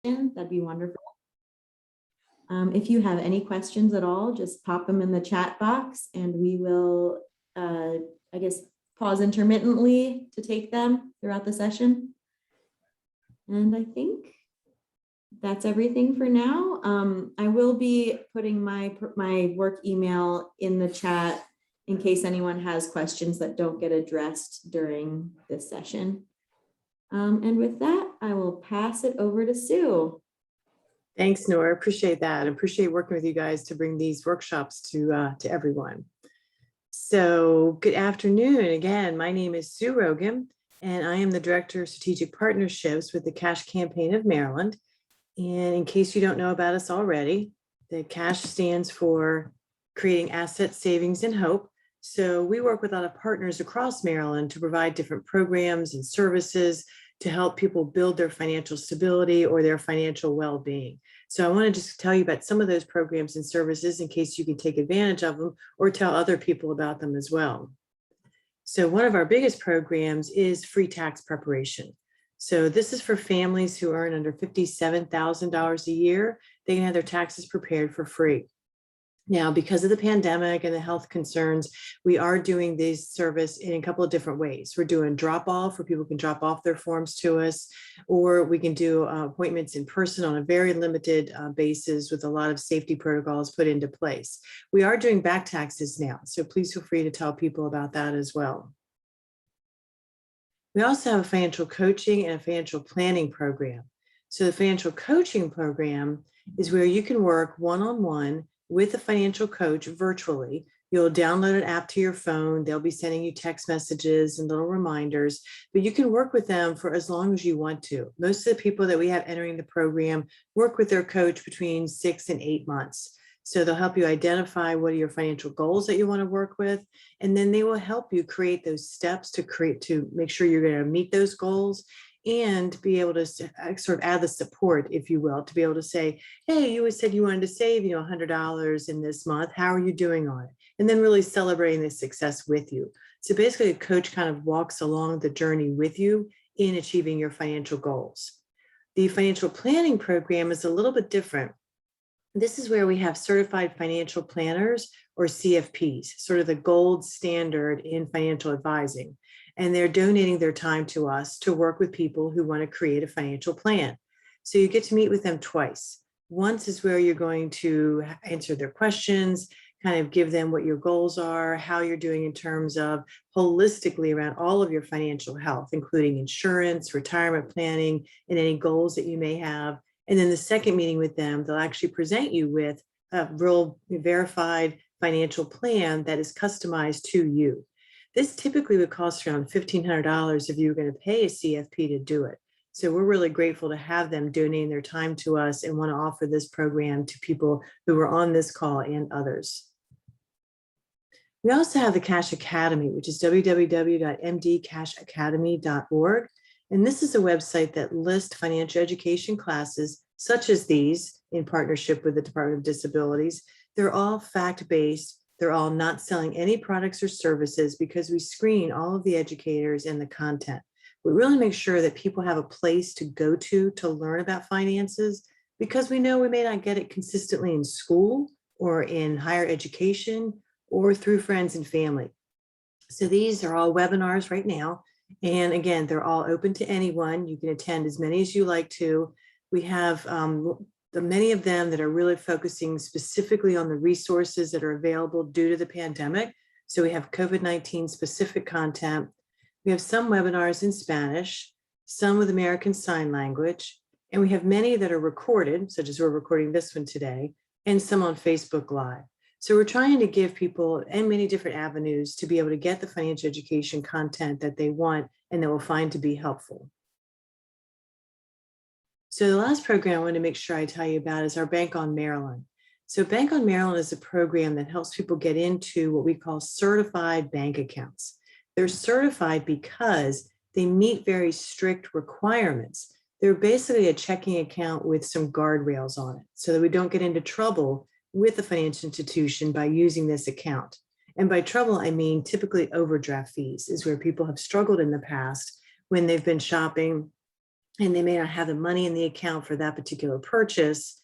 that'd be wonderful. If you have any questions at all, just pop them in the chat box and we will, I guess, pause intermittently to take them throughout the session. And I think that's everything for now. I will be putting my work email in the chat in case anyone has questions that don't get addressed during this session. And with that, I will pass it over to Sue. Thanks, Nora. Appreciate that. I appreciate working with you guys to bring these workshops to everyone. So good afternoon. Again, my name is Sue Rogan, and I am the Director of Strategic Partnerships with the Cash Campaign of Maryland. And in case you don't know about us already, the CASH stands for Creating Asset Savings and Hope. So we work with a lot of partners across Maryland to provide different programs and services to help people build their financial stability or their financial well-being. So I want to just tell you about some of those programs and services in case you can take advantage of them or tell other people about them as well. So one of our biggest programs is free tax preparation. So this is for families who earn under $57,000 a year. They can have their taxes prepared for free. Now, because of the pandemic and the health concerns, we are doing this service in a couple of different ways. We're doing drop off where people can drop off their forms to us, or we can do appointments in person on a very limited basis with a lot of safety protocols put into place. We are doing back taxes now, so please feel free to tell people about that as well. We also have a financial coaching and a financial planning program. So the financial coaching program is where you can work one-on-one with a financial coach virtually. You'll download an app to your phone. They'll be sending you text messages and little reminders, but you can work with them for as long as you want to. Most of the people that we have entering the program work with their coach between 6 and 8 months. So they'll help you identify what are your financial goals that you want to work with, and then they will help you create those steps to make sure you're going to meet those goals and be able to sort of add the support, if you will, to be able to say, hey, you said you wanted to save, $100 in this month. How are you doing on it? And then really celebrating the success with you. So basically a coach kind of walks along the journey with you in achieving your financial goals. The financial planning program is a little bit different. This is where we have certified financial planners, or CFPs, sort of the gold standard in financial advising. And they're donating their time to us to work with people who want to create a financial plan. So you get to meet with them twice. Once is where you're going to answer their questions, kind of give them what your goals are, how you're doing in terms of holistically around all of your financial health, including insurance, retirement planning, and any goals that you may have. And then the second meeting with them, they'll actually present you with a real verified financial plan that is customized to you. This typically would cost around $1,500 if you were going to pay a CFP to do it. So we're really grateful to have them donating their time to us and want to offer this program to people who are on this call and others. We also have the Cash Academy, which is www.mdcashacademy.org. And this is a website that lists financial education classes such as these in partnership with the Department of Disabilities. They're all fact-based. They're all not selling any products or services because we screen all of the educators and the content. We really make sure that people have a place to go to learn about finances, because we know we may not get it consistently in school or in higher education or through friends and family. So these are all webinars right now. And again, they're all open to anyone. You can attend as many as you like to. We have many of them that are really focusing specifically on the resources that are available due to the pandemic. So we have COVID-19 specific content. We have some webinars in Spanish, some with American Sign Language, and we have many that are recorded, such as we're recording this one today, and some on Facebook Live. So we're trying to give people many different avenues to be able to get the financial education content that they want and that will find to be helpful. So the last program I want to make sure I tell you about is our Bank on Maryland. So Bank on Maryland is a program that helps people get into what we call certified bank accounts. They're certified because they meet very strict requirements. They're basically a checking account with some guardrails on it so that we don't get into trouble with the financial institution by using this account. And by trouble, I mean typically overdraft fees is where people have struggled in the past when they've been shopping and they may not have the money in the account for that particular purchase.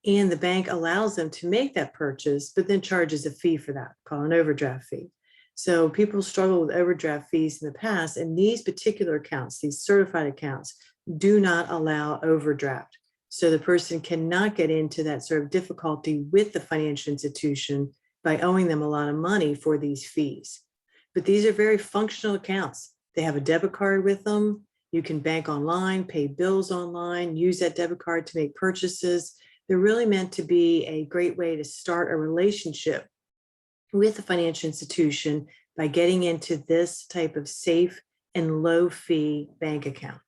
And the bank allows them to make that purchase, but then charges a fee for that, called an overdraft fee. So people struggle with overdraft fees in the past, and these particular accounts, these certified accounts, do not allow overdraft. So the person cannot get into that sort of difficulty with the financial institution by owing them a lot of money for these fees. But these are very functional accounts. They have a debit card with them. You can bank online, pay bills online, use that debit card to make purchases. They're really meant to be a great way to start a relationship with a financial institution by getting into this type of safe and low fee bank account.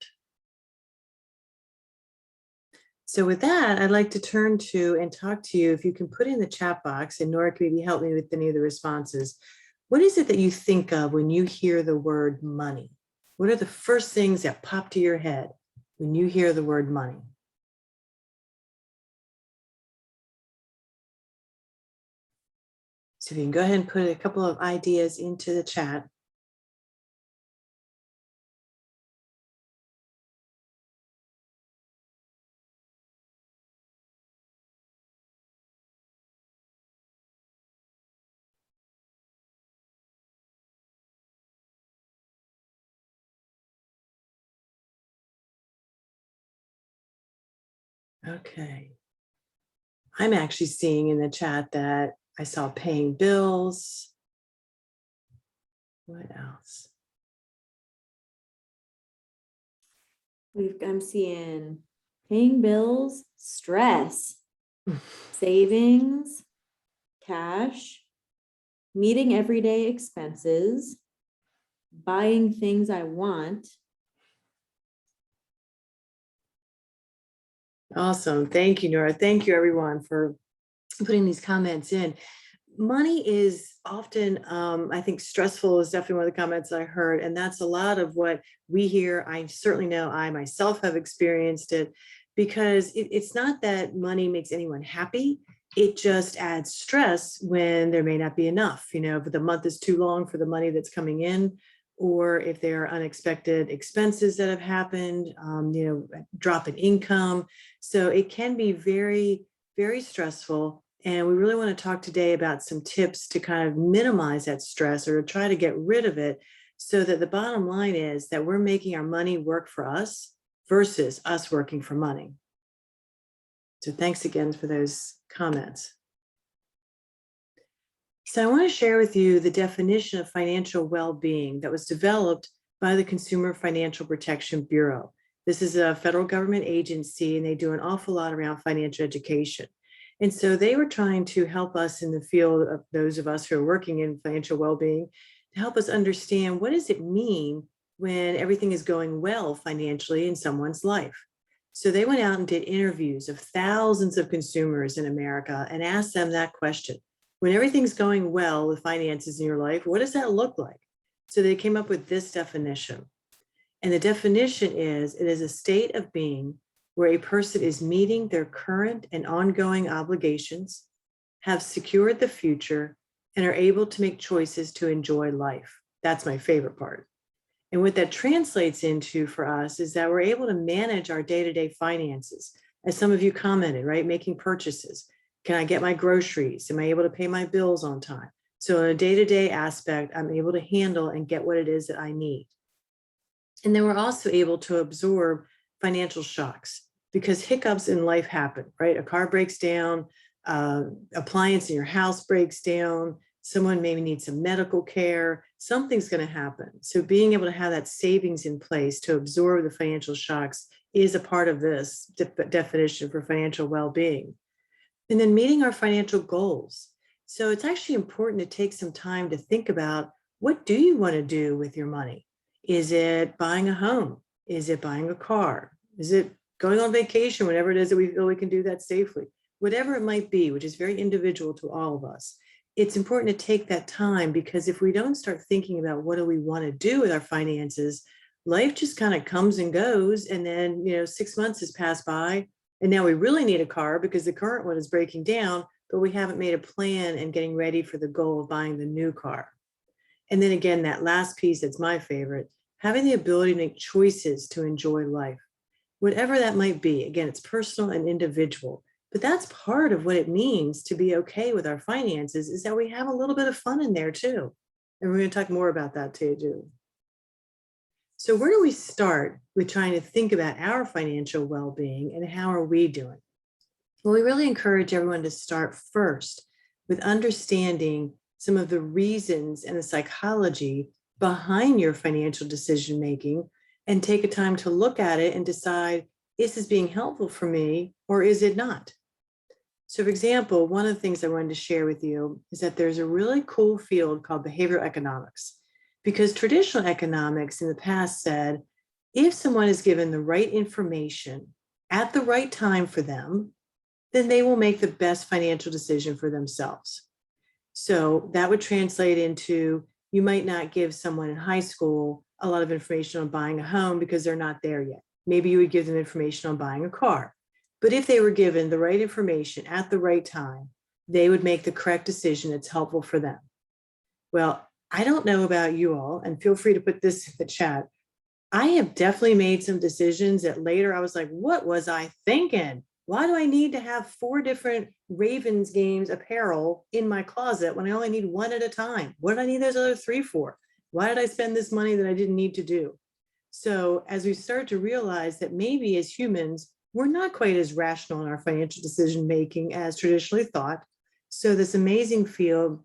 So with that, I'd like to turn to and talk to you, if you can put in the chat box, and Nora can maybe help me with any of the responses. What is it that you think of when you hear the word money? What are the first things that pop to your head when you hear the word money? So if you can go ahead and put a couple of ideas into the chat. Okay. I'm actually seeing in the chat that I saw paying bills. What else? I'm seeing paying bills, stress, savings, cash, meeting everyday expenses, buying things I want. Awesome. Thank you, Nora. Thank you, everyone, for putting these comments in. Money is often, I think, stressful is definitely one of the comments I heard. And that's a lot of what we hear. I certainly know I myself have experienced it, because it's not that money makes anyone happy. It just adds stress when there may not be enough, if the month is too long for the money that's coming in, or if there are unexpected expenses that have happened, drop in income. So it can be very, very stressful. And we really want to talk today about some tips to kind of minimize that stress or to try to get rid of it, so that the bottom line is that we're making our money work for us versus us working for money. So thanks again for those comments. So I want to share with you the definition of financial well-being that was developed by the Consumer Financial Protection Bureau. This is a federal government agency, and they do an awful lot around financial education. And so they were trying to help us in the field of those of us who are working in financial well-being, to help us understand, what does it mean when everything is going well financially in someone's life? So they went out and did interviews of thousands of consumers in America and asked them that question. When everything's going well with finances in your life, what does that look like? So they came up with this definition. And the definition is, it is a state of being where a person is meeting their current and ongoing obligations, have secured the future, and are able to make choices to enjoy life. That's my favorite part. And what that translates into for us is that we're able to manage our day-to-day finances. As some of you commented, right? Making purchases. Can I get my groceries? Am I able to pay my bills on time? So in a day-to-day aspect, I'm able to handle and get what it is that I need. And then we're also able to absorb financial shocks, because hiccups in life happen, right? A car breaks down, appliance in your house breaks down, someone maybe needs some medical care, something's going to happen. So being able to have that savings in place to absorb the financial shocks is a part of this definition for financial well-being. And then meeting our financial goals. So it's actually important to take some time to think about, what do you want to do with your money? Is it buying a home? Is it buying a car? Is it going on vacation, whenever it is that we feel we can do that safely? Whatever it might be, which is very individual to all of us. It's important to take that time, because if we don't start thinking about what do we want to do with our finances, life just kind of comes and goes. And then, 6 months has passed by, and now we really need a car because the current one is breaking down, but we haven't made a plan and getting ready for the goal of buying the new car. And then again, that last piece, that's my favorite, having the ability to make choices to enjoy life. whatever that might be. Again, it's personal and individual, but that's part of what it means to be okay with our finances, is that we have a little bit of fun in there too. And we're going to talk more about that too. So where do we start with trying to think about our financial well-being, and how are we doing? Well, we really encourage everyone to start first with understanding some of the reasons and the psychology behind your financial decision making, and take a time to look at it and decide, is this being helpful for me or is it not? So for example, one of the things I wanted to share with you is that there's a really cool field called behavioral economics, because traditional economics in the past said, if someone is given the right information at the right time for them, then they will make the best financial decision for themselves. So that would translate into, you might not give someone in high school a lot of information on buying a home because they're not there yet. Maybe you would give them information on buying a car. But if they were given the right information at the right time, they would make the correct decision that's helpful for them. Well, I don't know about you all, and feel free to put this in the chat. I have definitely made some decisions that later I was like, what was I thinking? Why do I need to have 4 different Ravens games apparel in my closet when I only need 1 at a time? What did I need those other 3 for? Why did I spend this money that I didn't need to do? So as we start to realize that maybe as humans, we're not quite as rational in our financial decision making as traditionally thought. So this amazing field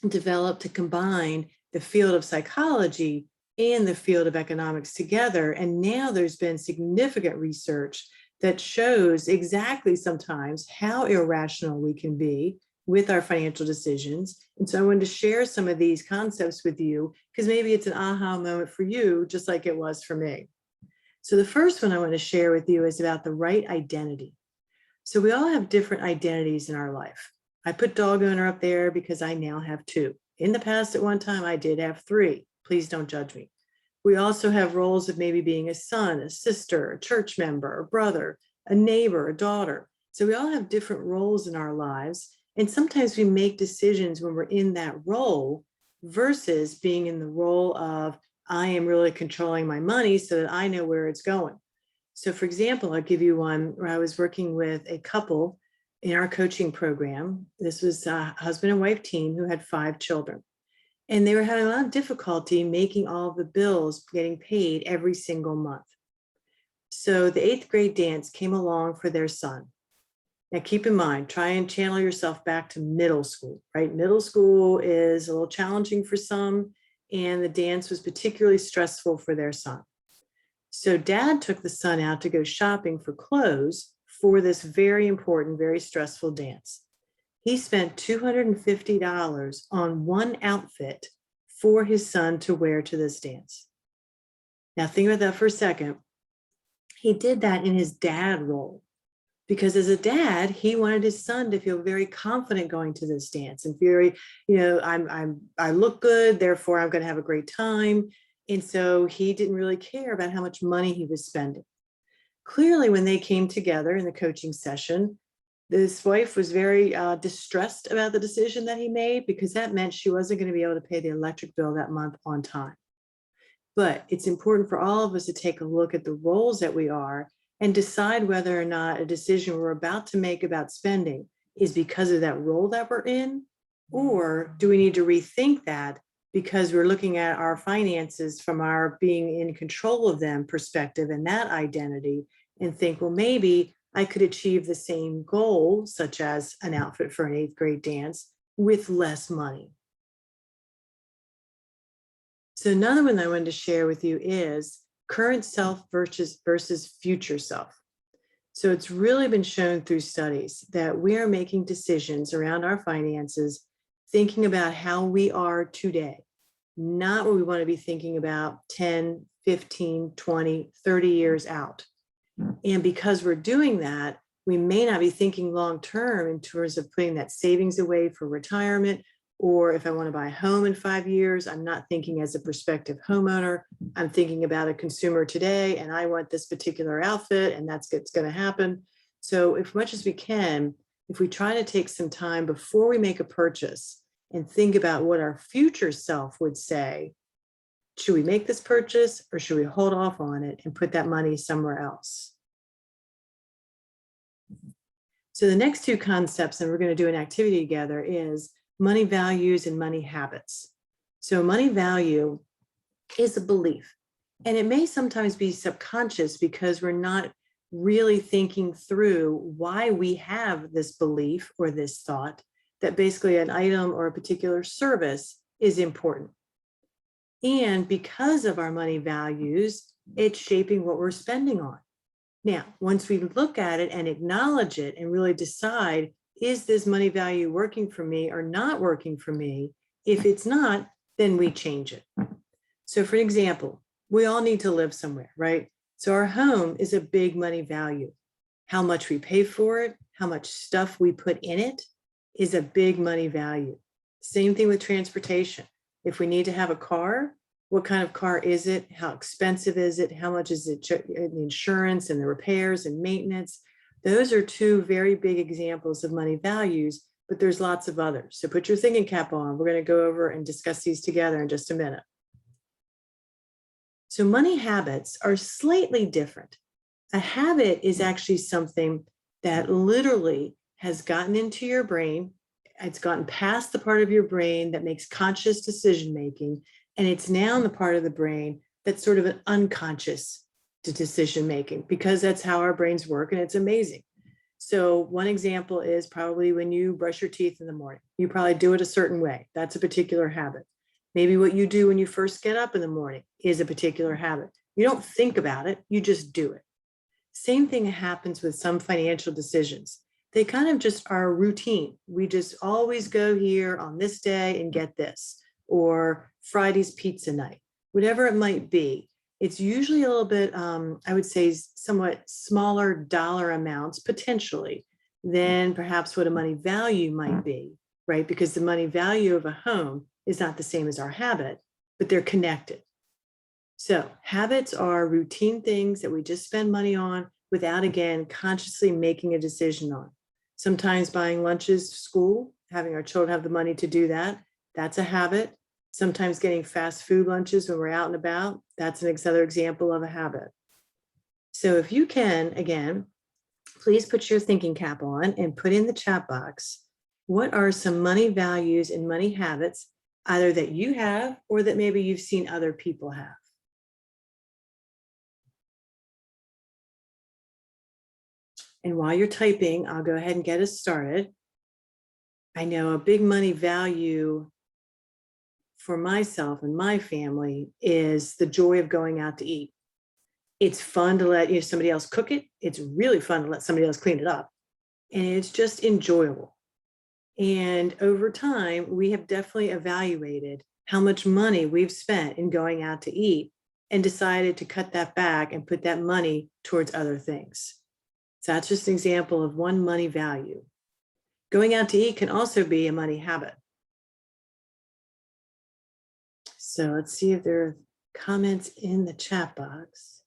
developed to combine the field of psychology and the field of economics together. And now there's been significant research that shows exactly sometimes how irrational we can be with our financial decisions. And so I wanted to share some of these concepts with you, because maybe it's an aha moment for you, just like it was for me. So the first one I want to share with you is about the right identity. So we all have different identities in our life. I put dog owner up there because I now have 2. In the past, at one time, I did have 3. Please don't judge me. We also have roles of maybe being a son, a sister, a church member, a brother, a neighbor, a daughter. So we all have different roles in our lives. And sometimes we make decisions when we're in that role versus being in the role of, I am really controlling my money so that I know where it's going. So for example, I'll give you one where I was working with a couple in our coaching program. This was a husband and wife team who had 5 children. And they were having a lot of difficulty making all of the bills getting paid every single month. So the 8th grade dance came along for their son. Now keep in mind, try and channel yourself back to middle school, right? Middle school is a little challenging for some, and the dance was particularly stressful for their son. So dad took the son out to go shopping for clothes for this very important, very stressful dance. He spent $250 on one outfit for his son to wear to this dance. Now think about that for a second. He did that in his dad role, because as a dad, he wanted his son to feel very confident going to this dance and very, I look good, therefore I'm going to have a great time. And so he didn't really care about how much money he was spending. Clearly, when they came together in the coaching session, this wife was very distressed about the decision that he made, because that meant she wasn't going to be able to pay the electric bill that month on time. But it's important for all of us to take a look at the roles that we are and decide whether or not a decision we're about to make about spending is because of that role that we're in, or do we need to rethink that because we're looking at our finances from our being in control of them perspective and that identity, and think, well, maybe I could achieve the same goal, such as an outfit for an 8th grade dance, with less money. So another one I wanted to share with you is current self versus future self. So it's really been shown through studies that we are making decisions around our finances, thinking about how we are today, not what we want to be thinking about 10, 15, 20, 30 years out. And because we're doing that, we may not be thinking long-term in terms of putting that savings away for retirement, or if I want to buy a home in 5 years, I'm not thinking as a prospective homeowner. I'm thinking about a consumer today, and I want this particular outfit, and that's what's going to happen. So as much as we can, if we try to take some time before we make a purchase and think about what our future self would say, should we make this purchase or should we hold off on it and put that money somewhere else? So the next two concepts, and we're going to do an activity together, is money values and money habits. So money value is a belief, and it may sometimes be subconscious because we're not really thinking through why we have this belief or this thought that basically an item or a particular service is important. And because of our money values, it's shaping what we're spending on. Now, once we look at it and acknowledge it and really decide, is this money value working for me or not working for me? If it's not, then we change it. So for example, we all need to live somewhere, right? So our home is a big money value. How much we pay for it, how much stuff we put in it is a big money value. Same thing with transportation. If we need to have a car, what kind of car is it? How expensive is it? How much is it? The insurance and the repairs and maintenance. Those are two very big examples of money values, but there's lots of others. So put your thinking cap on. We're going to go over and discuss these together in just a minute. So money habits are slightly different. A habit is actually something that literally has gotten into your brain. It's gotten past the part of your brain that makes conscious decision making. And it's now in the part of the brain that's sort of an unconscious decision making, because that's how our brains work, and it's amazing. So one example is probably when you brush your teeth in the morning. You probably do it a certain way. That's a particular habit. Maybe what you do when you first get up in the morning is a particular habit. You don't think about it, you just do it. Same thing happens with some financial decisions. They kind of just are routine. We just always go here on this day and get this, or Friday's pizza night, whatever it might be. It's usually a little bit, I would say, somewhat smaller dollar amounts potentially than perhaps what a money value might be, right? Because the money value of a home is not the same as our habit, but they're connected. So habits are routine things that we just spend money on without, again, consciously making a decision on. Sometimes buying lunches to school, having our children have the money to do that, that's a habit. Sometimes getting fast food lunches when we're out and about, that's another example of a habit. So if you can, again, please put your thinking cap on and put in the chat box, what are some money values and money habits, either that you have or that maybe you've seen other people have? And while you're typing, I'll go ahead and get us started. I know a big money value for myself and my family is the joy of going out to eat. It's fun to let somebody else cook it. It's really fun to let somebody else clean it up. And it's just enjoyable. And over time, we have definitely evaluated how much money we've spent in going out to eat and decided to cut that back and put that money towards other things. So that's just an example of one money value. Going out to eat can also be a money habit. So let's see if there are comments in the chat box.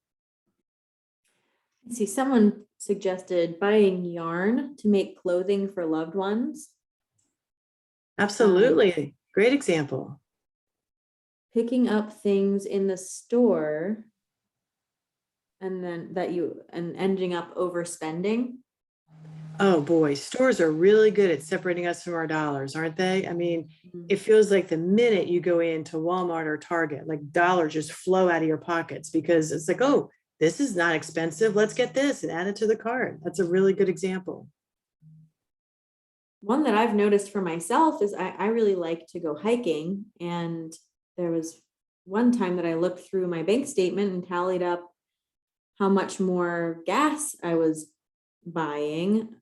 Let's see, someone suggested buying yarn to make clothing for loved ones. Absolutely. Great example. Picking up things in the store and ending up overspending. Oh boy, stores are really good at separating us from our dollars, aren't they? I mean, it feels like the minute you go into Walmart or Target, like dollars just flow out of your pockets because it's like, oh, this is not expensive. Let's get this and add it to the cart. That's a really good example. One that I've noticed for myself is I really like to go hiking. And there was one time that I looked through my bank statement and tallied up how much more gas I was buying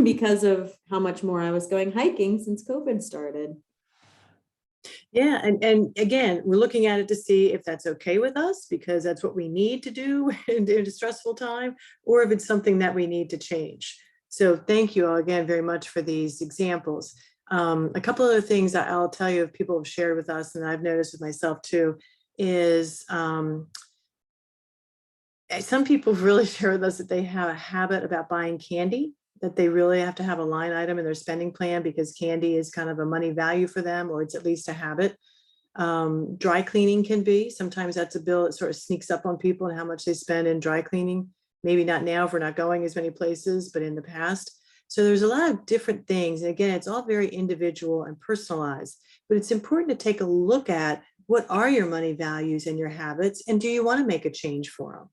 because of how much more I was going hiking since COVID started. Yeah, and again, we're looking at it to see if that's okay with us because that's what we need to do in a stressful time, or if it's something that we need to change. So thank you all again very much for these examples. A couple other things that I'll tell you if people have shared with us, and I've noticed with myself too, is some people really share with us that they have a habit about buying candy, that they really have to have a line item in their spending plan because candy is kind of a money value for them, or it's at least a habit. Dry cleaning can be, sometimes that's a bill that sort of sneaks up on people and how much they spend in dry cleaning. Maybe not now if we're not going as many places, but in the past. So there's a lot of different things. And again, it's all very individual and personalized, but it's important to take a look at what are your money values and your habits, and do you want to make a change for them?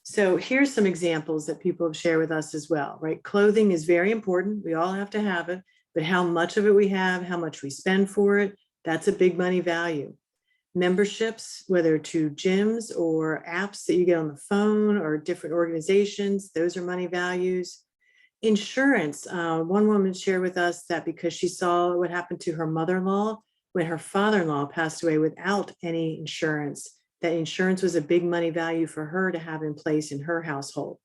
So here's some examples that people have shared with us as well, right? Clothing is very important. We all have to have it, but how much of it we have, how much we spend for it, that's a big money value. Memberships, whether to gyms or apps that you get on the phone or different organizations, those are money values. Insurance, one woman shared with us that because she saw what happened to her mother-in-law when her father-in-law passed away without any insurance, that insurance was a big money value for her to have in place in her household.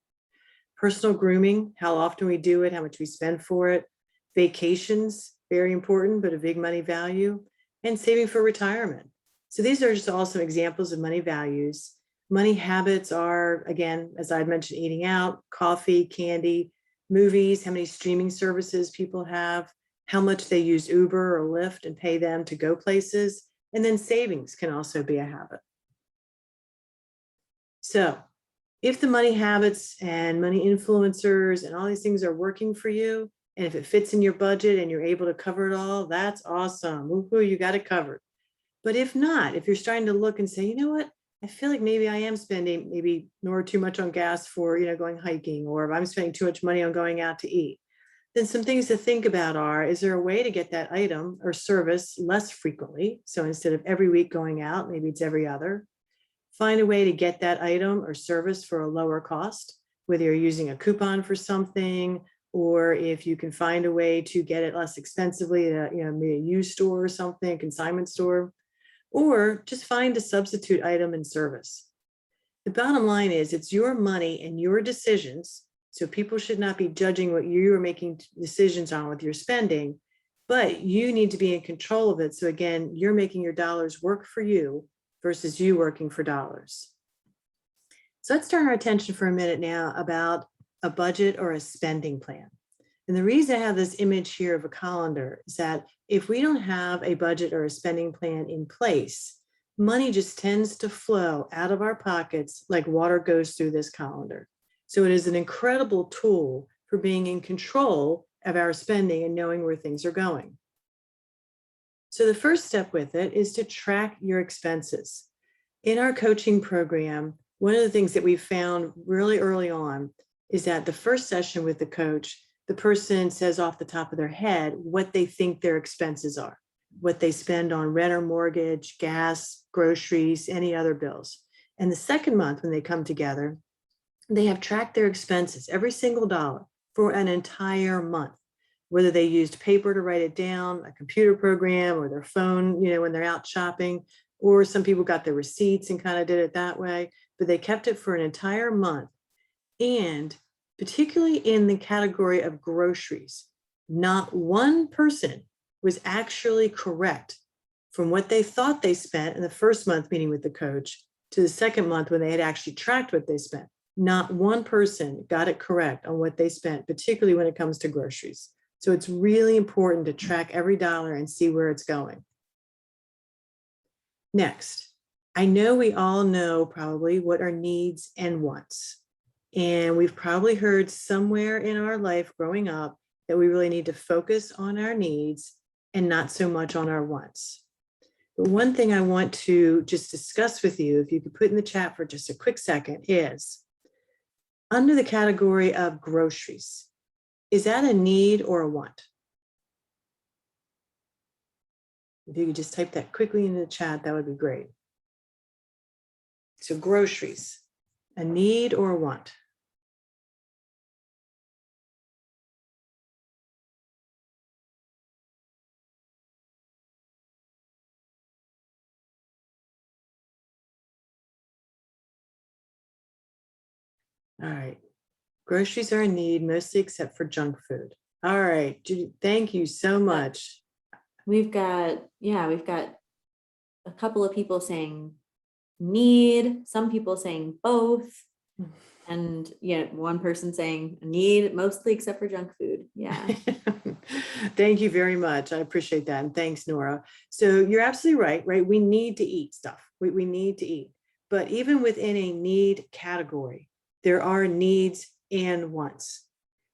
Personal grooming, how often we do it, how much we spend for it. Vacations, very important, but a big money value. And saving for retirement. So these are just all some examples of money values. Money habits are, again, as I mentioned, eating out, coffee, candy, movies, how many streaming services people have, how much they use Uber or Lyft and pay them to go places. And then savings can also be a habit. So if the money habits and money influencers and all these things are working for you, and if it fits in your budget and you're able to cover it all, that's awesome. Woohoo, you got it covered. But if not, if you're starting to look and say, you know what, I feel like maybe I am spending maybe nor too much on gas for, going hiking, or if I'm spending too much money on going out to eat, then some things to think about are, is there a way to get that item or service less frequently? So instead of every week going out, maybe it's every other. Find a way to get that item or service for a lower cost, whether you're using a coupon for something, or if you can find a way to get it less expensively at maybe a used store or something, a consignment store, or just find a substitute item and service. The bottom line is it's your money and your decisions. So people should not be judging what you are making decisions on with your spending, but you need to be in control of it. So again, you're making your dollars work for you versus you working for dollars. So let's turn our attention for a minute now about a budget or a spending plan. And the reason I have this image here of a colander is that if we don't have a budget or a spending plan in place, money just tends to flow out of our pockets like water goes through this colander. So it is an incredible tool for being in control of our spending and knowing where things are going. So the first step with it is to track your expenses. In our coaching program, one of the things that we found really early on is that the first session with the coach, the person says off the top of their head what they think their expenses are, what they spend on rent or mortgage, gas, groceries, any other bills. And the second month when they come together, they have tracked their expenses, every single dollar, for an entire month, whether they used paper to write it down, a computer program, or their phone, when they're out shopping, or some people got their receipts and kind of did it that way, but they kept it for an entire month. And particularly in the category of groceries, not one person was actually correct from what they thought they spent in the first month meeting with the coach to the second month when they had actually tracked what they spent. Not one person got it correct on what they spent, particularly when it comes to groceries. So it's really important to track every dollar and see where it's going. Next, I know we all know probably what our needs and wants. And we've probably heard somewhere in our life growing up that we really need to focus on our needs and not so much on our wants. But one thing I want to just discuss with you, if you could put in the chat for just a quick second, is under the category of groceries, is that a need or a want? If you could just type that quickly into the chat, that would be great. So groceries, a need or a want? All right. Groceries are a need, mostly except for junk food. All right, Judy, thank you so much. We've got a couple of people saying need, some people saying both, and one person saying need mostly except for junk food. Yeah. Thank you very much. I appreciate that. And thanks, Nora. So you're absolutely right? We need to eat stuff. We need to eat. But even within a need category, there are needs and wants.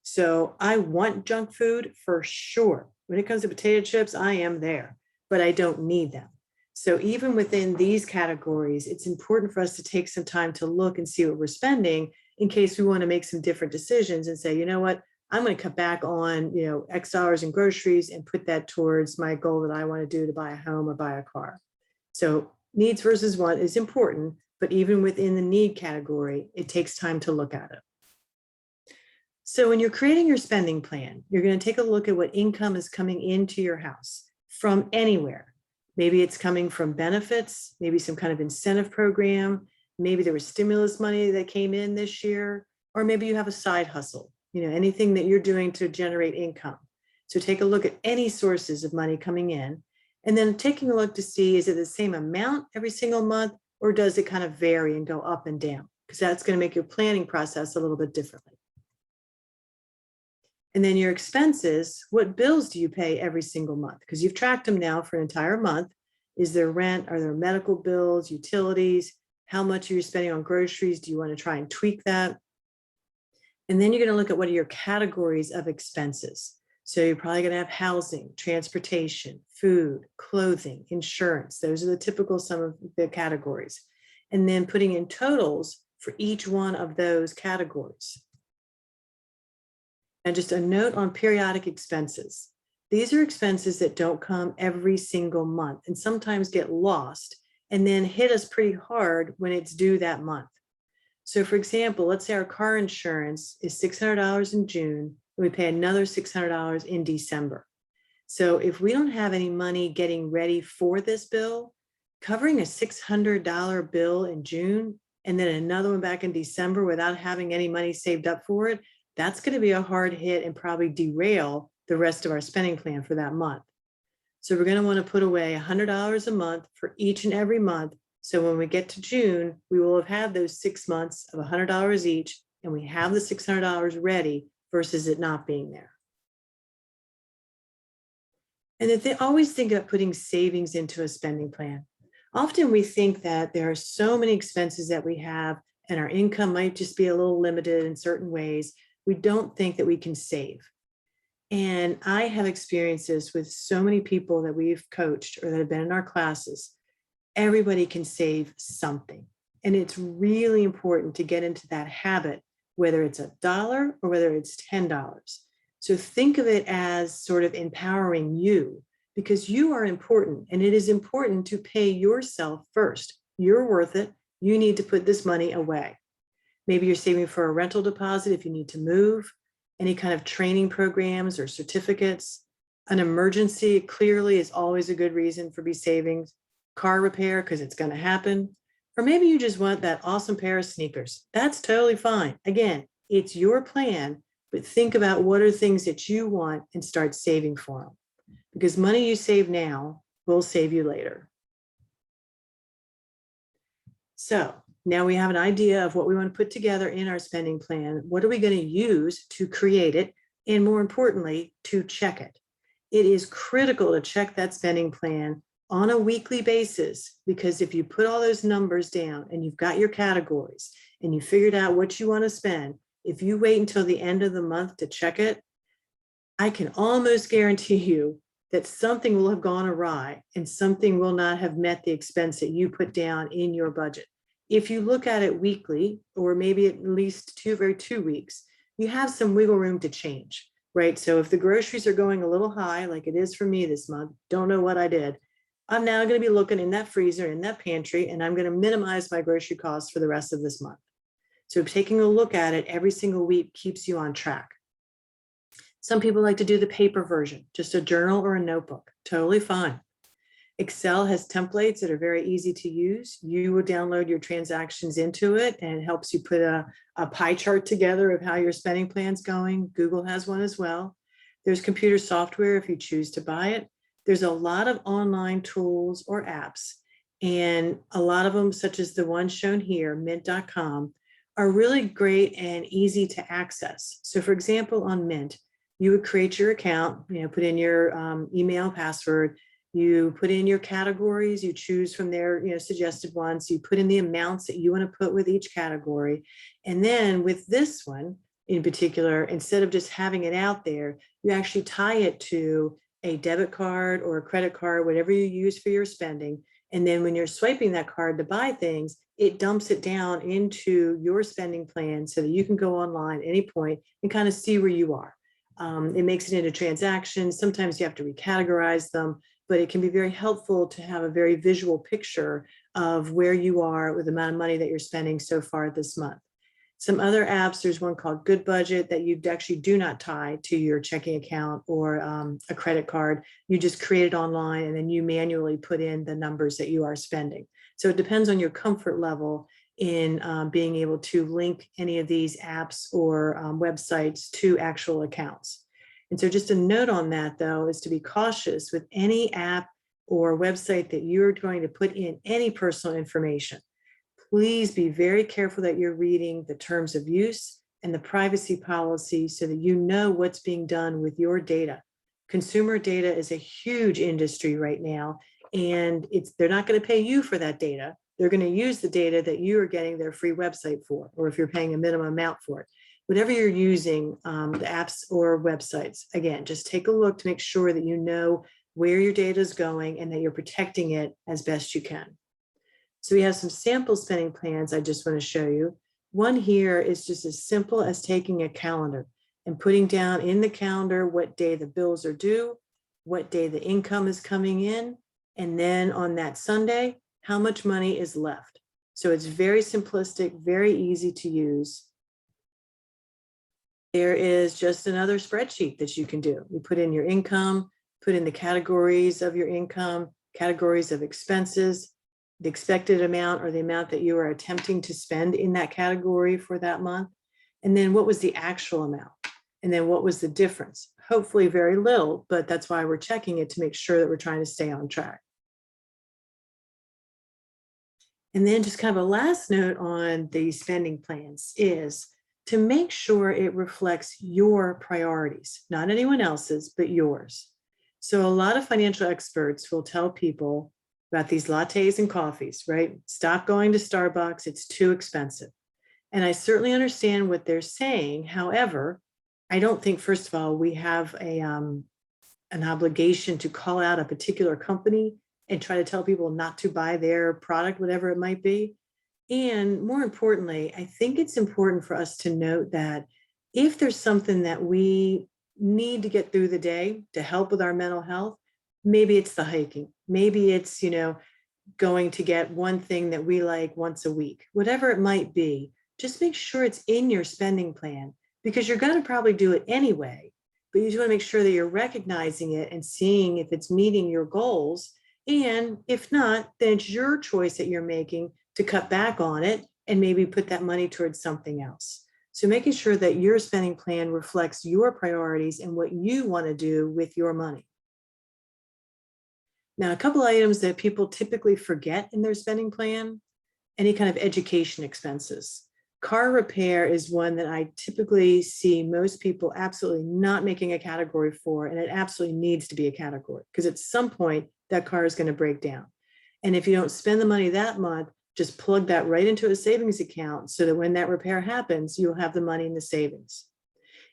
So I want junk food for sure. When it comes to potato chips, I am there, but I don't need them. So even within these categories, it's important for us to take some time to look and see what we're spending in case we want to make some different decisions and say, you know what, I'm going to cut back on, X dollars in groceries and put that towards my goal that I want to do to buy a home or buy a car. So needs versus want is important, but even within the need category, it takes time to look at it. So when you're creating your spending plan, you're going to take a look at what income is coming into your house from anywhere. Maybe it's coming from benefits, maybe some kind of incentive program. Maybe there was stimulus money that came in this year, or maybe you have a side hustle, anything that you're doing to generate income. So take a look at any sources of money coming in, and then taking a look to see, is it the same amount every single month, or does it kind of vary and go up and down? Because that's going to make your planning process a little bit differently. And then your expenses, what bills do you pay every single month? Because you've tracked them now for an entire month. Is there rent? Are there medical bills, utilities? How much are you spending on groceries? Do you want to try and tweak that? And then you're going to look at what are your categories of expenses. So you're probably going to have housing, transportation, food, clothing, insurance. Those are the typical some of the categories. And then putting in totals for each one of those categories. And just a note on periodic expenses. These are expenses that don't come every single month and sometimes get lost and then hit us pretty hard when it's due that month. So for example, let's say our car insurance is $600 in June, and we pay another $600 in December. So if we don't have any money getting ready for this bill, covering a $600 bill in June and then another one back in December without having any money saved up for it, that's going to be a hard hit and probably derail the rest of our spending plan for that month. So we're going to want to put away $100 a month for each and every month. So when we get to June, we will have had those 6 months of $100 each, and we have the $600 ready versus it not being there. And if they always think about putting savings into a spending plan. Often we think that there are so many expenses that we have and our income might just be a little limited in certain ways. We don't think that we can save. And I have experiences with so many people that we've coached or that have been in our classes. Everybody can save something. And it's really important to get into that habit, whether it's $1 or whether it's $10. So think of it as sort of empowering you, because you are important, and it is important to pay yourself first. You're worth it. You need to put this money away. Maybe you're saving for a rental deposit if you need to move, any kind of training programs or certificates. An emergency clearly is always a good reason for be saving. Car repair, because it's going to happen. Or maybe you just want that awesome pair of sneakers. That's totally fine. Again, it's your plan, but think about what are things that you want and start saving for them. Because money you save now will save you later. So now we have an idea of what we want to put together in our spending plan. What are we going to use to create it? And more importantly, to check it. It is critical to check that spending plan on a weekly basis, because if you put all those numbers down and you've got your categories and you figured out what you want to spend, if you wait until the end of the month to check it, I can almost guarantee you that something will have gone awry and something will not have met the expense that you put down in your budget. If you look at it weekly, or maybe at least every 2 weeks, you have some wiggle room to change, right? So if the groceries are going a little high, like it is for me this month, don't know what I did, I'm now going to be looking in that freezer, in that pantry, and I'm going to minimize my grocery costs for the rest of this month. So taking a look at it every single week keeps you on track. Some people like to do the paper version, just a journal or a notebook, totally fine. Excel has templates that are very easy to use. You would download your transactions into it, and it helps you put a pie chart together of how your spending plan's going. Google has one as well. There's computer software if you choose to buy it. There's a lot of online tools or apps, and a lot of them, such as the one shown here, mint.com, are really great and easy to access. So for example, on Mint, you would create your account, put in your email password, you put in your categories, you choose from their suggested ones, you put in the amounts that you want to put with each category. And then with this one, in particular, instead of just having it out there, you actually tie it to a debit card or a credit card, whatever you use for your spending. And then when you're swiping that card to buy things, it dumps it down into your spending plan so that you can go online at any point and kind of see where you are. It makes it into transactions. Sometimes you have to recategorize them, but it can be very helpful to have a very visual picture of where you are with the amount of money that you're spending so far this month. Some other apps, there's one called Good Budget that you actually do not tie to your checking account or a credit card. You just create it online and then you manually put in the numbers that you are spending. So it depends on your comfort level in being able to link any of these apps or websites to actual accounts. And so just a note on that, though, is to be cautious with any app or website that you're going to put in any personal information. Please be very careful that you're reading the terms of use and the privacy policy so that you know what's being done with your data. Consumer data is a huge industry right now, and they're not going to pay you for that data. They're going to use the data that you are getting their free website for, or if you're paying a minimum amount for it. Whatever you're using, the apps or websites, again, just take a look to make sure that you know where your data is going and that you're protecting it as best you can. So we have some sample spending plans I just want to show you. One here is just as simple as taking a calendar and putting down in the calendar what day the bills are due, what day the income is coming in, and then on that Sunday, how much money is left. So it's very simplistic, very easy to use. There is just another spreadsheet that you can do. You put in your income, put in the categories of your income, categories of expenses, the expected amount or the amount that you are attempting to spend in that category for that month. And then what was the actual amount? And then what was the difference? Hopefully very little, but that's why we're checking it to make sure that we're trying to stay on track. And then just kind of a last note on the spending plans is to make sure it reflects your priorities, not anyone else's, but yours. So a lot of financial experts will tell people about these lattes and coffees, right? Stop going to Starbucks, it's too expensive. And I certainly understand what they're saying. However, I don't think, first of all, we have an obligation to call out a particular company and try to tell people not to buy their product, whatever it might be. And more importantly, I think it's important for us to note that if there's something that we need to get through the day to help with our mental health, maybe it's the hiking, maybe it's, going to get one thing that we like once a week, whatever it might be, just make sure it's in your spending plan because you're going to probably do it anyway, but you just want to make sure that you're recognizing it and seeing if it's meeting your goals. And if not, then it's your choice that you're making to cut back on it and maybe put that money towards something else. So making sure that your spending plan reflects your priorities and what you want to do with your money. Now, a couple items that people typically forget in their spending plan, any kind of education expenses. Car repair is one that I typically see most people absolutely not making a category for, and it absolutely needs to be a category because at some point that car is going to break down. And if you don't spend the money that month, just plug that right into a savings account so that when that repair happens, you'll have the money in the savings.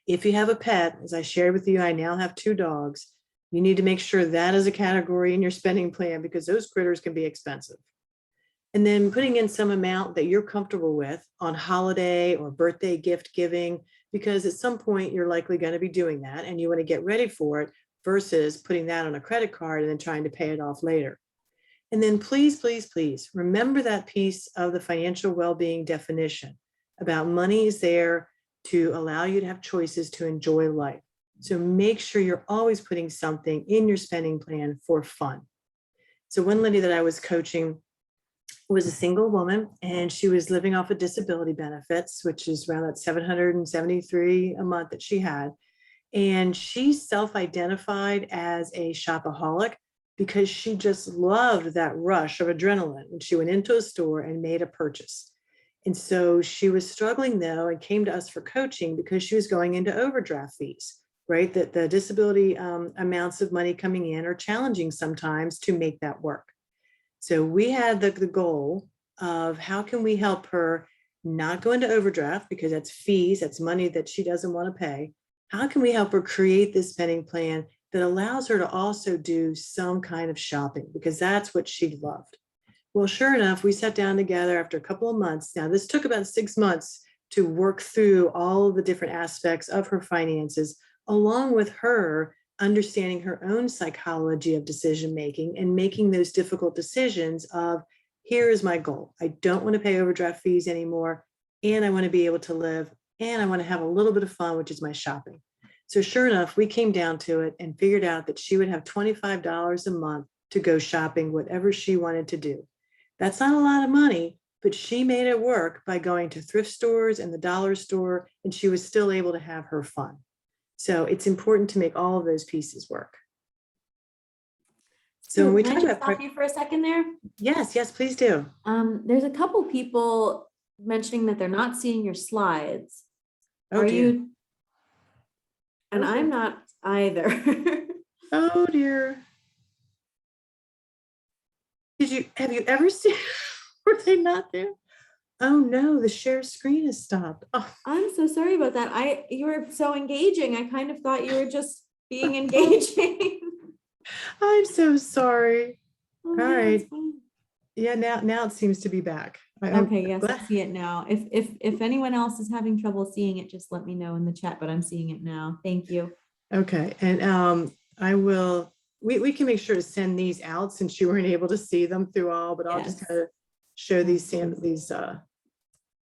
If you have a pet, as I shared with you, I now have 2 dogs. You need to make sure that is a category in your spending plan because those critters can be expensive. And then putting in some amount that you're comfortable with on holiday or birthday gift giving, because at some point you're likely going to be doing that and you want to get ready for it versus putting that on a credit card and then trying to pay it off later. And then please, please, please remember that piece of the financial well-being definition about money is there to allow you to have choices to enjoy life. So make sure you're always putting something in your spending plan for fun. So one lady that I was coaching was a single woman and she was living off of disability benefits, which is around that $773 a month that she had. And she self-identified as a shopaholic because she just loved that rush of adrenaline when she went into a store and made a purchase. And so she was struggling though and came to us for coaching because she was going into overdraft fees, right? That the disability amounts of money coming in are challenging sometimes to make that work. So we had the goal of how can we help her not go into overdraft because that's fees, that's money that she doesn't want to pay. How can we help her create this spending plan that allows her to also do some kind of shopping, because that's what she loved? Well, sure enough, we sat down together after a couple of months. Now, this took about 6 months to work through all of the different aspects of her finances, along with her understanding her own psychology of decision making and making those difficult decisions of, here is my goal. I don't want to pay overdraft fees anymore, and I want to be able to live, and I want to have a little bit of fun, which is my shopping. So sure enough, we came down to it and figured out that she would have $25 a month to go shopping, whatever she wanted to do. That's not a lot of money, but she made it work by going to thrift stores and the dollar store, and she was still able to have her fun. So it's important to make all of those pieces work. So when we Can I talk just about, stop you for a second there? yes, please do. There's a couple people mentioning that they're not seeing your slides. Oh, Are dear. you? And Okay. I'm not either. Oh, dear. Have you ever seen, were they not there? Oh no, the share screen is stopped. Oh, I'm so sorry about that. You were so engaging. I kind of thought you were just being engaging. I'm so sorry. Oh, All no, it's right. fine. Yeah, now it seems to be back. I'm Okay, yes, I glad. see it now. If anyone else is having trouble seeing it, just let me know in the chat, but I'm seeing it now. Thank you. Okay, and I will, we can make sure to send these out since you weren't able to see them through all, but I'll just Yes. kind of show these Absolutely.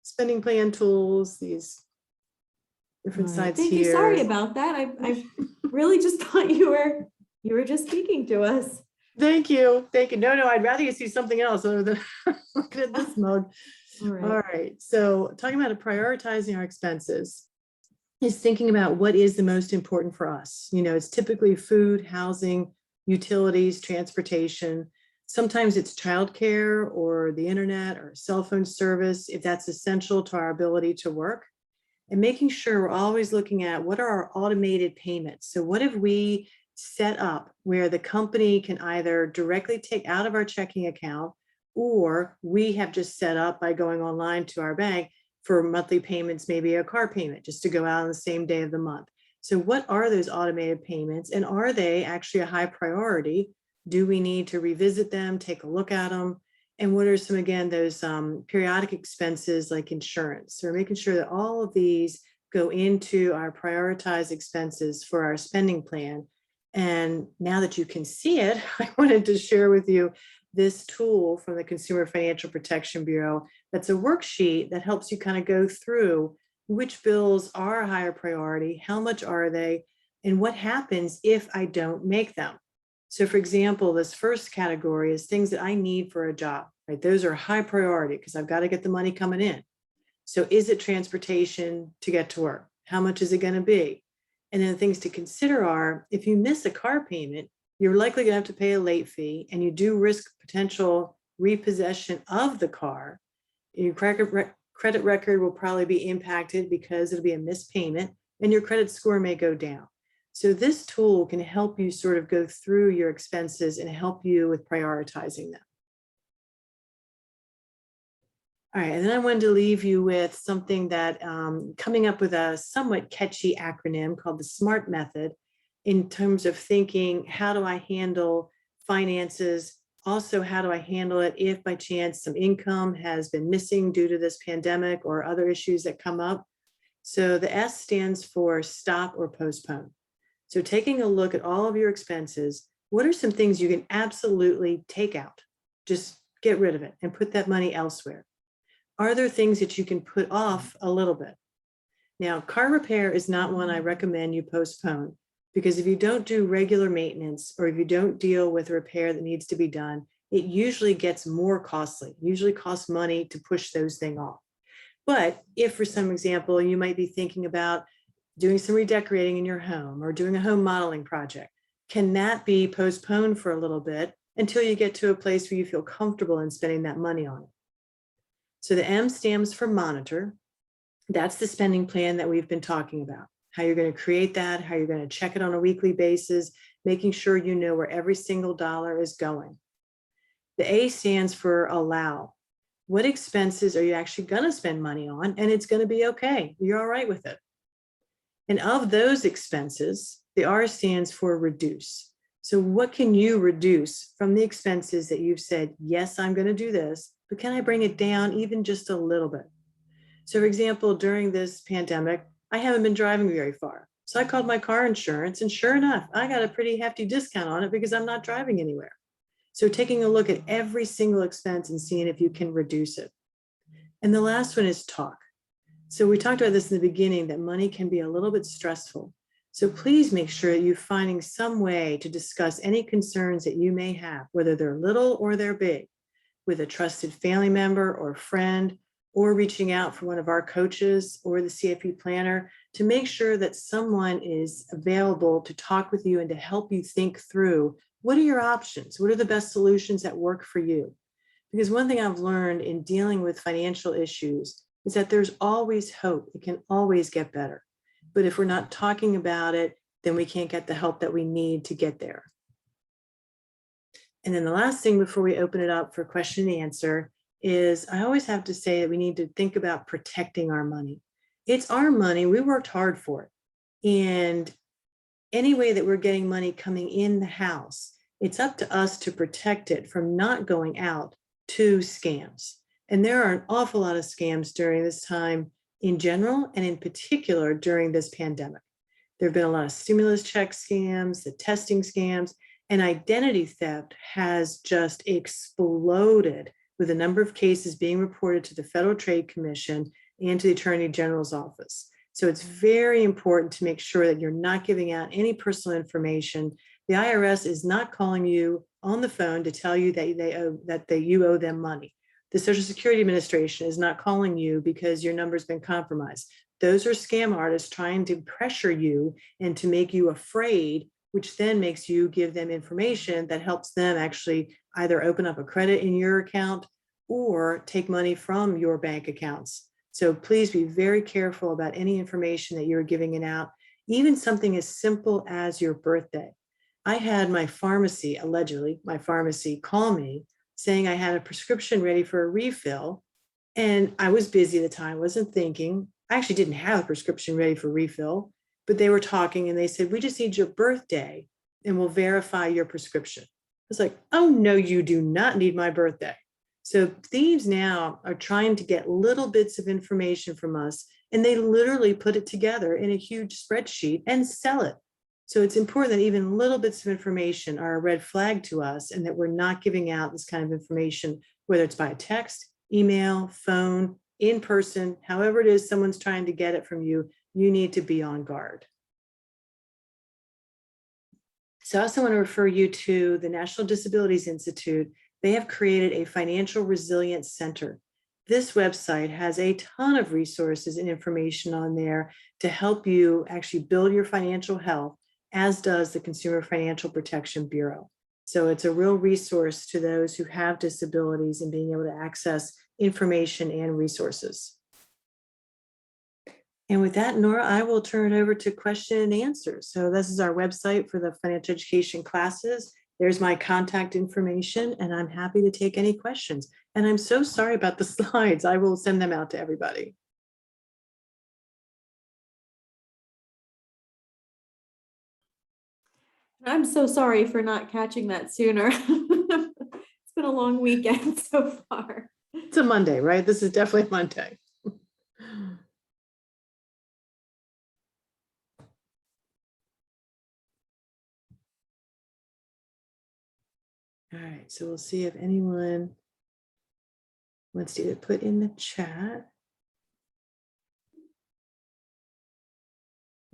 spending plan tools, these different All right. sides Thank you. Sorry here. about that. I really just thought you were just speaking to us. Thank you. Thank you. No, I'd rather you see something else other than looking at this mug. All right. All right. So talking about prioritizing our expenses is thinking about what is the most important for us. You know, it's typically food, housing, utilities, transportation. Sometimes it's childcare or the internet or cell phone service, if that's essential to our ability to work. And making sure we're always looking at what are our automated payments. So what have we set up where the company can either directly take out of our checking account, or we have just set up by going online to our bank for monthly payments, maybe a car payment, just to go out on the same day of the month. So what are those automated payments, and are they actually a high priority? Do we need to revisit them, take a look at them? And what are some, again, those periodic expenses like insurance? So we're making sure that all of these go into our prioritized expenses for our spending plan. And now that you can see it, I wanted to share with you this tool from the Consumer Financial Protection Bureau. That's a worksheet that helps you kind of go through which bills are a higher priority, how much are they, and what happens if I don't make them. So for example, this first category is things that I need for a job, right? Those are high priority because I've got to get the money coming in. So is it transportation to get to work? How much is it going to be? And then things to consider are, if you miss a car payment, you're likely going to have to pay a late fee, and you do risk potential repossession of the car. Your credit record will probably be impacted because it'll be a missed payment, and your credit score may go down. So this tool can help you sort of go through your expenses and help you with prioritizing them. All right, and then I wanted to leave you with something that coming up with a somewhat catchy acronym called the SMART method, in terms of thinking, how do I handle finances? Also, how do I handle it if by chance some income has been missing due to this pandemic or other issues that come up? So the S stands for stop or postpone. So taking a look at all of your expenses, what are some things you can absolutely take out? Just get rid of it and put that money elsewhere. Are there things that you can put off a little bit? Now, car repair is not one I recommend you postpone, because if you don't do regular maintenance, or if you don't deal with a repair that needs to be done, it usually gets more costly. It usually costs money to push those things off. But if, for some example, you might be thinking about doing some redecorating in your home or doing a home modeling project, can that be postponed for a little bit until you get to a place where you feel comfortable in spending that money on it? So the M stands for monitor. That's the spending plan that we've been talking about, how you're going to create that, how you're going to check it on a weekly basis, making sure you know where every single dollar is going. The A stands for allow. What expenses are you actually going to spend money on? And it's going to be okay. You're all right with it. And of those expenses, the R stands for reduce. So what can you reduce from the expenses that you've said, yes, I'm going to do this, but can I bring it down even just a little bit? So for example, during this pandemic, I haven't been driving very far. So I called my car insurance, and sure enough, I got a pretty hefty discount on it because I'm not driving anywhere. So taking a look at every single expense and seeing if you can reduce it. And the last one is talk. So we talked about this in the beginning, that money can be a little bit stressful. So please make sure that you're finding some way to discuss any concerns that you may have, whether they're little or they're big, with a trusted family member or friend, or reaching out for one of our coaches or the CFP planner to make sure that someone is available to talk with you and to help you think through what are your options? What are the best solutions that work for you? Because one thing I've learned in dealing with financial issues is that there's always hope. It can always get better. But if we're not talking about it, then we can't get the help that we need to get there. And then the last thing before we open it up for question and answer is I always have to say that we need to think about protecting our money. It's our money. We worked hard for it. And any way that we're getting money coming in the house, it's up to us to protect it from not going out to scams. And there are an awful lot of scams during this time in general, and in particular during this pandemic. There have been a lot of stimulus check scams, the testing scams, and identity theft has just exploded with a number of cases being reported to the Federal Trade Commission and to the Attorney General's office. So it's very important to make sure that you're not giving out any personal information. The IRS is not calling you on the phone to tell you that you owe them money. The Social Security Administration is not calling you because your number's been compromised. Those are scam artists trying to pressure you and to make you afraid, which then makes you give them information that helps them actually either open up a credit in your account or take money from your bank accounts. So please be very careful about any information that you're giving it out, even something as simple as your birthday. I had my pharmacy, allegedly, my pharmacy call me saying I had a prescription ready for a refill. And I was busy at the time, wasn't thinking. I actually didn't have a prescription ready for refill, but they were talking and they said, we just need your birthday and we'll verify your prescription. I was like, oh, no, you do not need my birthday. So thieves now are trying to get little bits of information from us, and they literally put it together in a huge spreadsheet and sell it. So it's important that even little bits of information are a red flag to us, and that we're not giving out this kind of information, whether it's by text, email, phone, in person, however it is someone's trying to get it from you, you need to be on guard. So I also want to refer you to the National Disabilities Institute. They have created a financial resilience center. This website has a ton of resources and information on there to help you actually build your financial health, as does the Consumer Financial Protection Bureau. So it's a real resource to those who have disabilities and being able to access information and resources. And with that, Nora, I will turn it over to question and answer. So this is our website for the financial education classes. There's my contact information, and I'm happy to take any questions. And I'm so sorry about the slides. I will send them out to everybody. I'm so sorry for not catching that sooner. It's been a long weekend so far. It's a Monday, right? This is definitely Monday. All right, so we'll see if anyone wants to either put in the chat.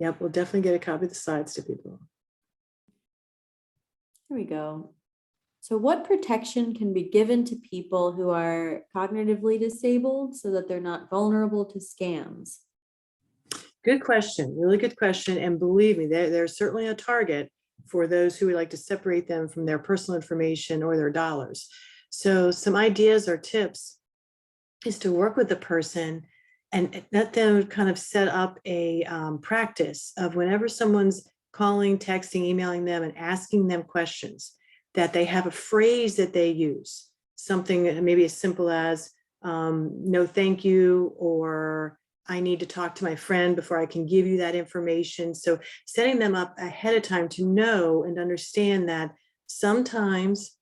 Yep, we'll definitely get a copy of the slides to people. Here we go. So what protection can be given to people who are cognitively disabled so that they're not vulnerable to scams? Good question, really good question. And believe me, they're certainly a target for those who would like to separate them from their personal information or their dollars. So some ideas or tips is to work with the person and let them kind of set up a practice of whenever someone's calling, texting, emailing them and asking them questions, that they have a phrase that they use, something maybe as simple as, no thank you, or I need to talk to my friend before I can give you that information. So setting them up ahead of time to know and understand that sometimes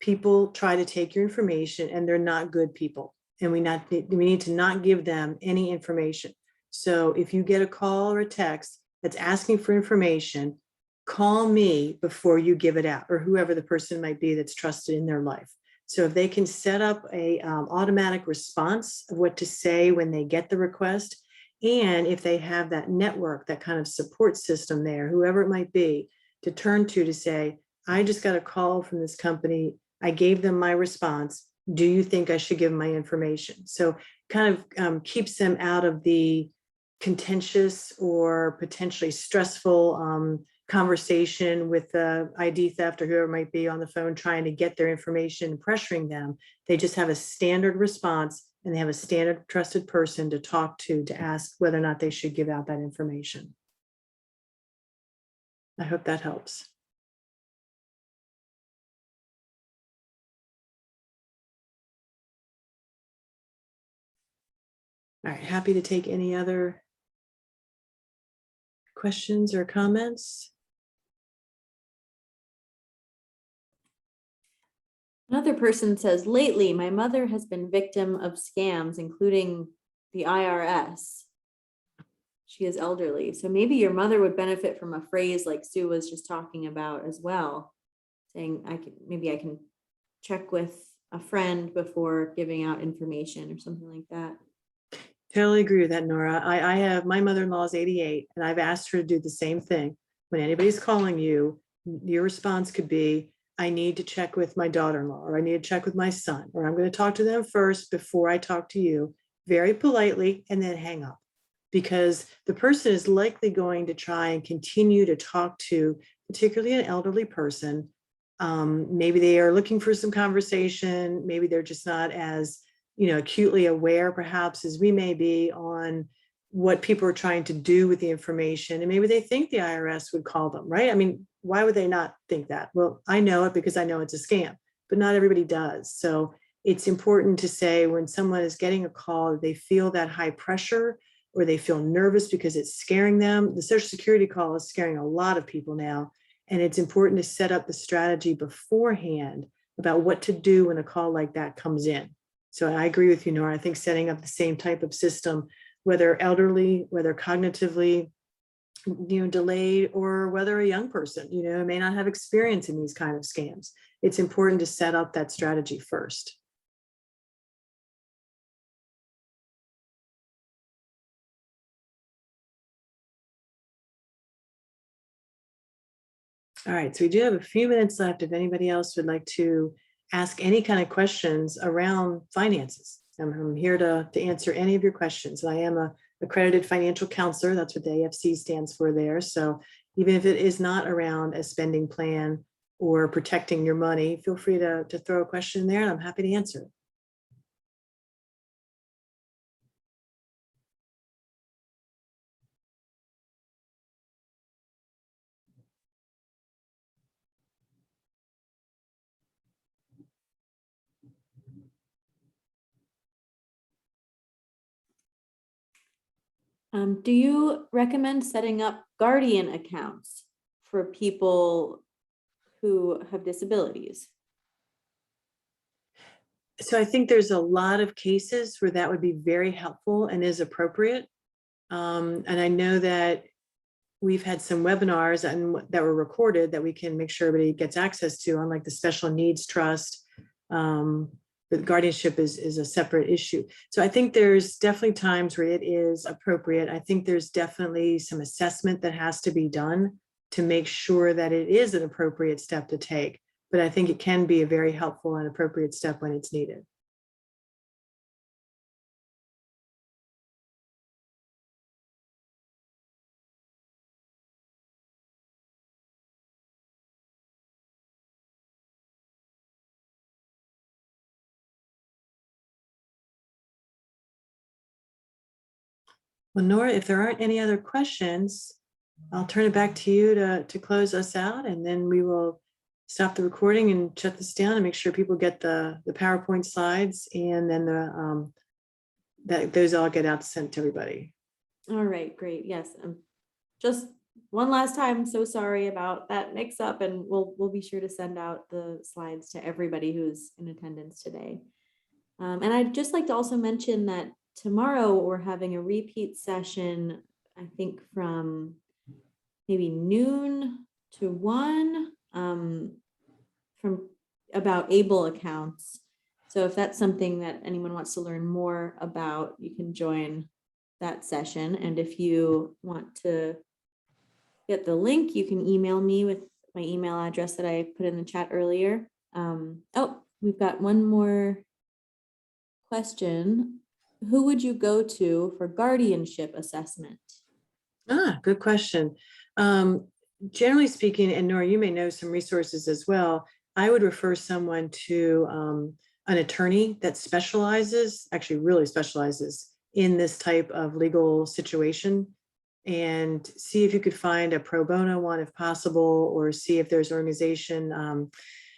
people try to take your information and they're not good people. And we need to not give them any information. So if you get a call or a text that's asking for information, call me before you give it out, or whoever the person might be that's trusted in their life. So if they can set up a automatic response of what to say when they get the request, and if they have that network, that kind of support system there, whoever it might be, to turn to say, I just got a call from this company. I gave them my response. Do you think I should give them my information? So kind of keeps them out of the contentious or potentially stressful conversation with the ID theft or whoever might be on the phone trying to get their information, pressuring them. They just have a standard response, and they have a standard trusted person to talk to ask whether or not they should give out that information. I hope that helps. All right, happy to take any other questions or comments. Another person says, lately, my mother has been victim of scams, including the IRS. She is elderly. So maybe your mother would benefit from a phrase like Sue was just talking about as well, saying, maybe I can check with a friend before giving out information or something like that. Totally agree with that, Nora. I have, my mother-in-law is 88, and I've asked her to do the same thing. When anybody's calling you, your response could be, I need to check with my daughter-in-law, or I need to check with my son, or I'm going to talk to them first before I talk to you, very politely, and then hang up. Because the person is likely going to try and continue to talk to, particularly an elderly person. Maybe they are looking for some conversation. Maybe they're just not as acutely aware perhaps as we may be on what people are trying to do with the information. And maybe they think the IRS would call them, right? I mean, why would they not think that? Well, I know it because I know it's a scam, but not everybody does. So it's important to say when someone is getting a call, they feel that high pressure or they feel nervous because it's scaring them. The Social Security call is scaring a lot of people now. And it's important to set up the strategy beforehand about what to do when a call like that comes in. So I agree with you, Nora. I think setting up the same type of system, whether elderly, whether cognitively, delayed, or whether a young person, may not have experience in these kind of scams. It's important to set up that strategy first. All right, so we do have a few minutes left if anybody else would like to ask any kind of questions around finances. I'm here to answer any of your questions. I am a accredited financial counselor. That's what the AFC stands for there. So even if it is not around a spending plan or protecting your money, feel free to throw a question there and I'm happy to answer it. Do you recommend setting up guardian accounts for people who have disabilities? So I think there's a lot of cases where that would be very helpful and is appropriate. And I know that we've had some webinars that were recorded that we can make sure everybody gets access to, on like the special needs trust. The guardianship is a separate issue. So I think there's definitely times where it is appropriate. I think there's definitely some assessment that has to be done to make sure that it is an appropriate step to take. But I think it can be a very helpful and appropriate step when it's needed. Well, Nora, if there aren't any other questions, I'll turn it back to you to close us out, and then we will stop the recording and shut this down and make sure people get the PowerPoint slides, and then those all get out sent to everybody. All right, great. Yes. Just one last time, so sorry about that mix up, and we'll be sure to send out the slides to everybody who's in attendance today. And I'd just like to also mention that tomorrow we're having a repeat session, I think from maybe noon to 1, from about ABLE accounts. So if that's something that anyone wants to learn more about, you can join that session. And if you want to get the link, you can email me with my email address that I put in the chat earlier. Oh, we've got one more question. Who would you go to for guardianship assessment? Good question. Generally speaking, and Nora, you may know some resources as well, I would refer someone to an attorney that specializes, actually really specializes in this type of legal situation, and see if you could find a pro bono one if possible, or see if there's organization.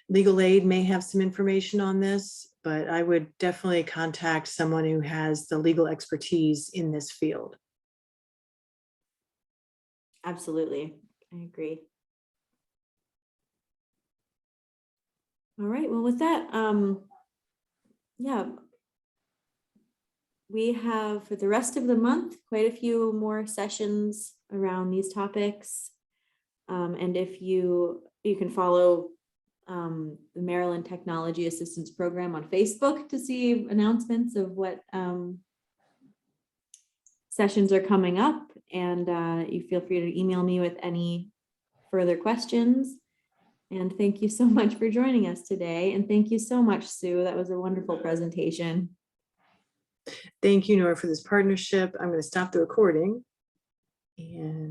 Legal Aid may have some information on this, but I would definitely contact someone who has the legal expertise in this field. Absolutely, I agree. All right, well, with that, yeah, we have for the rest of the month quite a few more sessions around these topics. And if you can follow the Maryland Technology Assistance Program on Facebook to see announcements of what sessions are coming up, and you feel free to email me with any further questions. And thank you so much for joining us today. And thank you so much, Sue. That was a wonderful presentation. Thank you, Nora, for this partnership. I'm going to stop the recording. And